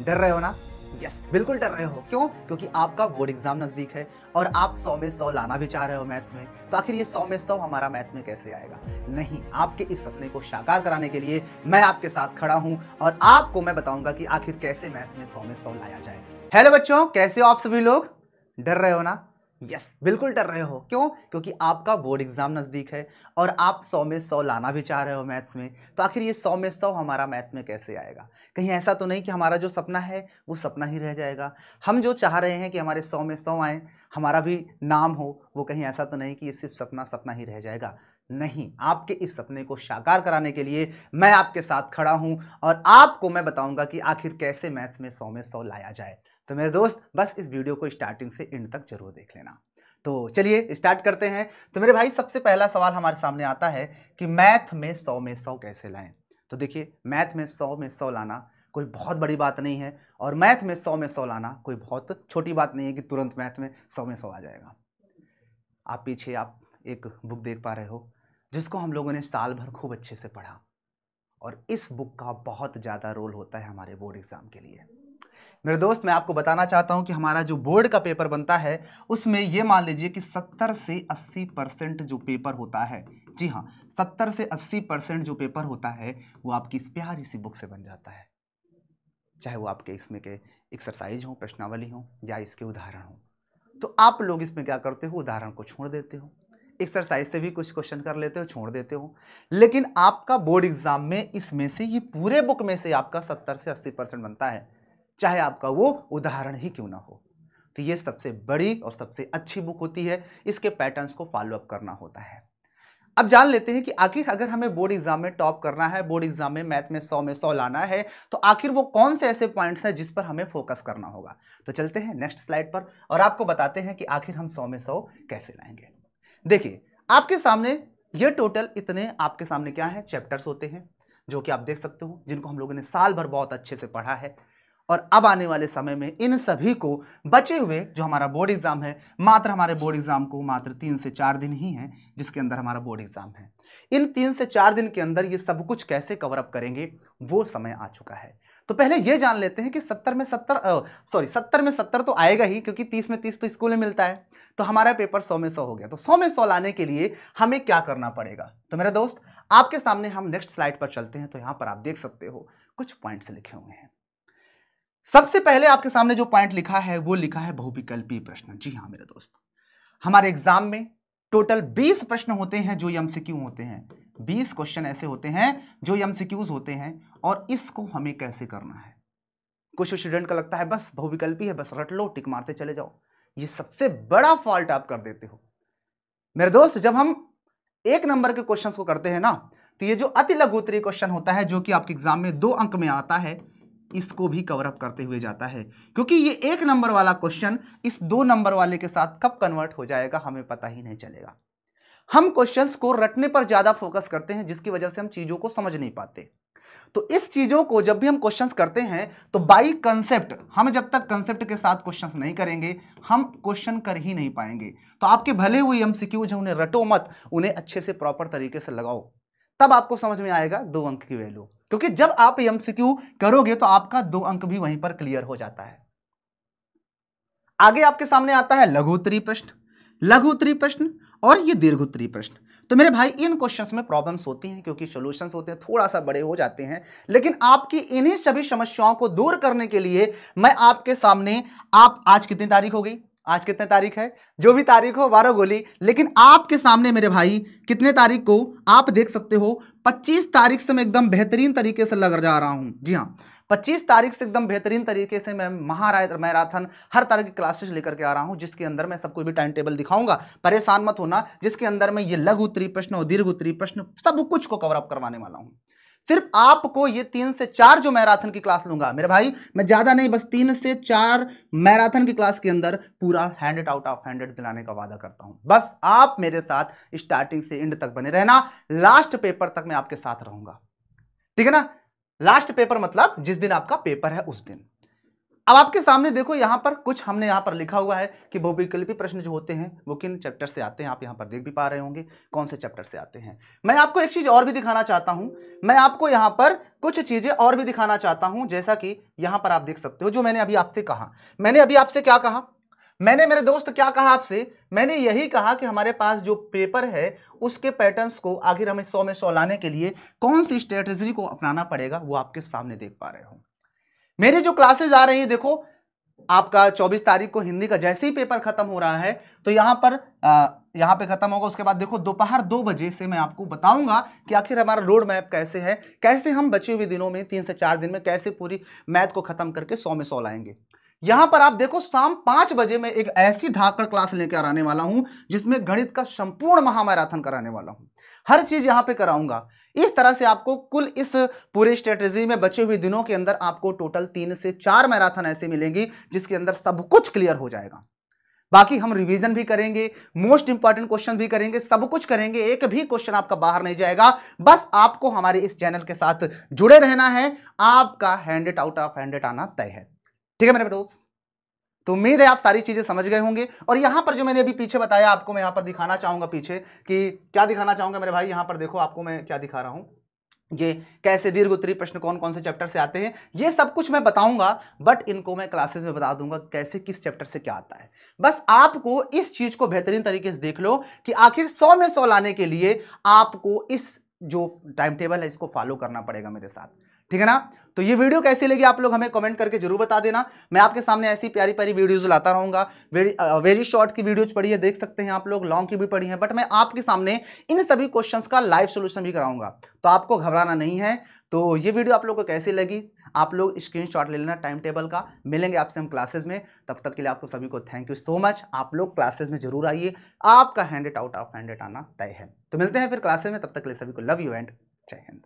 डर रहे हो ना? यस, बिल्कुल डर रहे हो। क्यों? क्योंकि आपका बोर्ड एग्जाम नजदीक है और आप 100 में 100 लाना भी चाह रहे हो मैथ्स में। तो आखिर ये 100 में 100 हमारा मैथ्स में कैसे आएगा? नहीं, आपके इस सपने को साकार कराने के लिए मैं आपके साथ खड़ा हूं और आपको मैं बताऊंगा कि आखिर कैसे मैथ्स में 100 में 100 लाया जाए। हेलो बच्चों, कैसे हो आप सभी लोग? डर रहे हो ना? यस, बिल्कुल डर रहे हो। क्यों? क्योंकि आपका बोर्ड एग्जाम नजदीक है और आप 100 में 100 लाना भी चाह रहे हो मैथ्स में। तो आखिर ये 100 में 100 हमारा मैथ्स में कैसे आएगा? कहीं ऐसा तो नहीं कि हमारा जो सपना है वो सपना ही रह जाएगा। हम जो चाह रहे हैं कि हमारे 100 में 100 आए, हमारा भी नाम हो, वो कहीं ऐसा तो नहीं कि ये सिर्फ सपना सपना ही रह जाएगा। नहीं, आपके इस सपने को साकार कराने के लिए मैं आपके साथ खड़ा हूं और आपको मैं बताऊंगा कि आखिर कैसे मैथ्स में 100 में 100 लाया जाए। तो मेरे दोस्त, बस इस वीडियो को स्टार्टिंग से एंड तक जरूर देख लेना। तो चलिए स्टार्ट करते हैं। तो मेरे भाई, सबसे पहला सवाल हमारे सामने आता है कि मैथ में 100 में 100 कैसे लाएं। तो देखिए, मैथ में 100 में 100 लाना कोई बहुत बड़ी बात नहीं है और मैथ में 100 में 100 लाना कोई बहुत छोटी बात नहीं है कि तुरंत मैथ में 100 में 100 आ जाएगा। आप पीछे एक बुक देख पा रहे हो जिसको हम लोगों ने साल भर खूब अच्छे से पढ़ा और इस बुक का बहुत ज़्यादा रोल होता है हमारे बोर्ड एग्जाम के लिए। मेरे दोस्त, मैं आपको बताना चाहता हूं कि हमारा जो बोर्ड का पेपर बनता है उसमें ये मान लीजिए कि 70 से 80% जो पेपर होता है, जी हाँ, 70 से 80% जो पेपर होता है वो आपकी इस प्यारी सी बुक से बन जाता है। चाहे वो आपके इसमें के एक्सरसाइज हो, प्रश्नावली हो या इसके उदाहरण हो। तो आप लोग इसमें क्या करते हो? उदाहरण को छोड़ देते हो, एक्सरसाइज से भी कुछ क्वेश्चन कर लेते हो, छोड़ देते हो। लेकिन आपका बोर्ड एग्जाम में इसमें से, ये पूरे बुक में से आपका 70 से 80% बनता है, चाहे आपका वो उदाहरण ही क्यों ना हो। तो ये सबसे बड़ी और सबसे अच्छी बुक होती है, इसके पैटर्न्स को फॉलो अप करना होता है। अब जान लेते हैं कि आखिर अगर हमें बोर्ड एग्जाम में टॉप करना है, बोर्ड एग्जाम में मैथ में 100 में 100 लाना है, तो आखिर वो कौन से ऐसे पॉइंट्स हैं जिस पर हमें फोकस करना होगा। तो चलते हैं नेक्स्ट स्लाइड पर और आपको बताते हैं कि आखिर हम 100 में 100 कैसे लाएंगे। देखिए, आपके सामने ये टोटल इतने आपके सामने क्या है, चैप्टर्स होते हैं जो कि आप देख सकते हो, जिनको हम लोगों ने साल भर बहुत अच्छे से पढ़ा है। और अब आने वाले समय में इन सभी को बचे हुए जो हमारा बोर्ड एग्जाम है, मात्र हमारे बोर्ड एग्जाम को मात्र 3 से 4 दिन ही है जिसके अंदर हमारा बोर्ड एग्जाम है। इन 3 से 4 दिन के अंदर ये सब कुछ कैसे कवर अप करेंगे, वो समय आ चुका है। तो पहले ये जान लेते हैं कि 70 में 70 तो आएगा ही, क्योंकि 30 में 30 तो स्कूल में मिलता है। तो हमारा पेपर 100 में 100 हो गया। तो 100 में 100 लाने के लिए हमें क्या करना पड़ेगा? तो मेरे दोस्त, आपके सामने हम नेक्स्ट स्लाइड पर चलते हैं। तो यहां पर आप देख सकते हो कुछ पॉइंट्स लिखे हुए हैं। सबसे पहले आपके सामने जो पॉइंट लिखा है वो लिखा है बहुविकल्पीय प्रश्न। जी हां मेरे दोस्त, हमारे एग्जाम में टोटल 20 प्रश्न होते हैं जो एमसीक्यू होते हैं। 20 क्वेश्चन ऐसे होते हैं जो एमसीक्यूज होते हैं और इसको हमें कैसे करना है। कुछ स्टूडेंट का लगता है बस बहुविकल्पी है, बस रट लो, टिक मारते चले जाओ। ये सबसे बड़ा फॉल्ट आप कर देते हो मेरे दोस्त। जब हम एक नंबर के क्वेश्चंस को करते हैं ना, तो ये जो अति लघु उत्तरीय क्वेश्चन होता है जो कि आपके एग्जाम में 2 अंक में आता है, इसको भी कवर अप करते हुए जाता है। क्योंकि ये 1 नंबर वाला क्वेश्चन इस 2 नंबर वाले के साथ कब कन्वर्ट हो जाएगा हमें पता ही नहीं चलेगा। हम क्वेश्चंस को रटने पर ज्यादा फोकस करते हैं, जिसकी वजह से हम चीजों को समझ नहीं पाते। तो इस चीजों को जब भी हम क्वेश्चंस करते हैं तो बाई कंसेप्ट, हम जब तक कंसेप्ट के साथ क्वेश्चंस नहीं करेंगे हम क्वेश्चन कर ही नहीं पाएंगे। तो आपके भले हुए एमसीक्यू जो, उन्हें रटो मत, उन्हें अच्छे से प्रॉपर तरीके से लगाओ, तब आपको समझ में आएगा 2 अंक की वैल्यू। क्योंकि जब आप एमसीक्यू करोगे तो आपका 2 अंक भी वहीं पर क्लियर हो जाता है। आगे आपके सामने आता है लघु उत्तरीय प्रश्न, लघु उत्तरीय प्रश्न और ये दीर्घ उत्तरीय प्रश्न। तो मेरे भाई, इन क्वेश्चंस में प्रॉब्लम्स होती हैं क्योंकि सॉल्यूशंस होते हैं, थोड़ा सा बड़े हो जाते हैं। लेकिन आपकी इन्हीं सभी समस्याओं को दूर करने के लिए मैं आपके सामने, आप आज कितनी तारीख हो गई, आज कितने तारीख है, जो भी तारीख हो 12 गोली, लेकिन आपके सामने मेरे भाई कितने तारीख को आप देख सकते हो, 25 तारीख से मैं एकदम बेहतरीन तरीके से लग जा रहा हूं। जी हाँ, 25 तारीख से एकदम बेहतरीन तरीके से मैं मैराथन हर तरह की क्लासेस लेकर के आ रहा हूं, जिसके अंदर मैं सबको भी टाइम टेबल दिखाऊंगा, परेशान मत होना, जिसके अंदर मैं ये लघु उत्तरीय प्रश्न और दीर्घ उत्तरीय प्रश्न सब कुछ को कवर अप करवाने वाला हूं। सिर्फ आपको ये 3 से 4 जो मैराथन की क्लास लूंगा मेरे भाई, मैं ज्यादा नहीं, बस 3 से 4 मैराथन की क्लास के अंदर पूरा 100 आउट ऑफ 100 दिलाने का वादा करता हूं। बस आप मेरे साथ स्टार्टिंग से एंड तक बने रहना, लास्ट पेपर तक मैं आपके साथ रहूंगा, ठीक है ना। लास्ट पेपर मतलब जिस दिन आपका पेपर है उस दिन। अब आपके सामने देखो यहां पर कुछ हमने यहां पर लिखा हुआ है कि बहुविकल्पी प्रश्न जो होते हैं वो किन चैप्टर से आते हैं, आप यहां पर देख भी पा रहे होंगे कौन से चैप्टर से आते हैं। मैं आपको एक चीज और भी दिखाना चाहता हूं, मैं आपको यहां पर कुछ चीजें और भी दिखाना चाहता हूं, जैसा कि यहां पर आप देख सकते हो जो मैंने अभी आपसे कहा। मैंने अभी आपसे क्या कहा, मैंने मेरे दोस्त क्या कहा आपसे, मैंने यही कहा कि हमारे पास जो पेपर है उसके पैटर्न्स को आखिर हमें 100 में 100 लाने के लिए कौन सी स्ट्रेटेजी को अपनाना पड़ेगा, वो आपके सामने देख पा रहे हो। मेरी जो क्लासेस आ रही है, देखो आपका 24 तारीख को हिंदी का जैसे ही पेपर खत्म हो रहा है तो यहां पर यहां पे खत्म होगा, उसके बाद देखो दोपहर 2 बजे से मैं आपको बताऊंगा कि आखिर हमारा रोड मैप कैसे है, कैसे हम बचे हुए दिनों में 3 से 4 दिन में कैसे पूरी मैथ को खत्म करके 100 में 100 लाएंगे। यहां पर आप देखो शाम 5 बजे मैं एक ऐसी धाकड़ क्लास लेकर आने वाला हूं जिसमें गणित का संपूर्ण महामैराथन कराने वाला हूं, हर चीज यहां पे कराऊंगा। इस तरह से आपको कुल इस पूरे स्ट्रेटेजी में बचे हुए दिनों के अंदर आपको टोटल 3 से 4 मैराथन ऐसे मिलेंगी जिसके अंदर सब कुछ क्लियर हो जाएगा। बाकी हम रिवीजन भी करेंगे, मोस्ट इंपॉर्टेंट क्वेश्चन भी करेंगे, सब कुछ करेंगे, एक भी क्वेश्चन आपका बाहर नहीं जाएगा। बस आपको हमारे इस चैनल के साथ जुड़े रहना है, आपका 100 आउट ऑफ 100 आना तय है। ठीक है मेरे दोस्त, तो उम्मीद है आप सारी चीजें समझ गए होंगे। और यहां पर जो मैंने अभी पीछे बताया आपको, मैं यहां पर दिखाना चाहूंगा पीछे कि क्या दिखाना चाहूंगा मेरे भाई, यहां पर देखो आपको मैं क्या दिखा रहा हूं, ये कैसे दीर्घ उत्तरीय प्रश्न कौन कौन से चैप्टर से आते हैं ये सब कुछ मैं बताऊंगा, बट इनको मैं क्लासेस में बता दूंगा कैसे किस चैप्टर से क्या आता है। बस आपको इस चीज को बेहतरीन तरीके से देख लो कि आखिर 100 में 100 लाने के लिए आपको इस जो टाइम टेबल है इसको फॉलो करना पड़ेगा मेरे साथ, ठीक है ना। तो ये वीडियो कैसी लगी आप लोग हमें कमेंट करके जरूर बता देना। मैं आपके सामने ऐसी प्यारी प्यारी वीडियोस लाता रहूंगा। वेरी शॉर्ट की वीडियोज पढ़ी है, देख सकते हैं आप लोग, लॉन्ग की भी पढ़ी है, बट मैं आपके सामने इन सभी क्वेश्चंस का लाइव सोल्यूशन भी कराऊंगा, तो आपको घबराना नहीं है। तो ये वीडियो आप लोग को कैसी लगी, आप लोग स्क्रीनशॉट ले लेना टाइम टेबल का। मिलेंगे आपसे हम क्लासेस में, तब तक के लिए आपको सभी को थैंक यू सो मच। आप लोग क्लासेस में जरूर आइए, आपका 100 आउट ऑफ 100 आना तय है। तो मिलते हैं फिर क्लासेस में, तब तक के लिए सभी को लव यू एंड जय हिंद।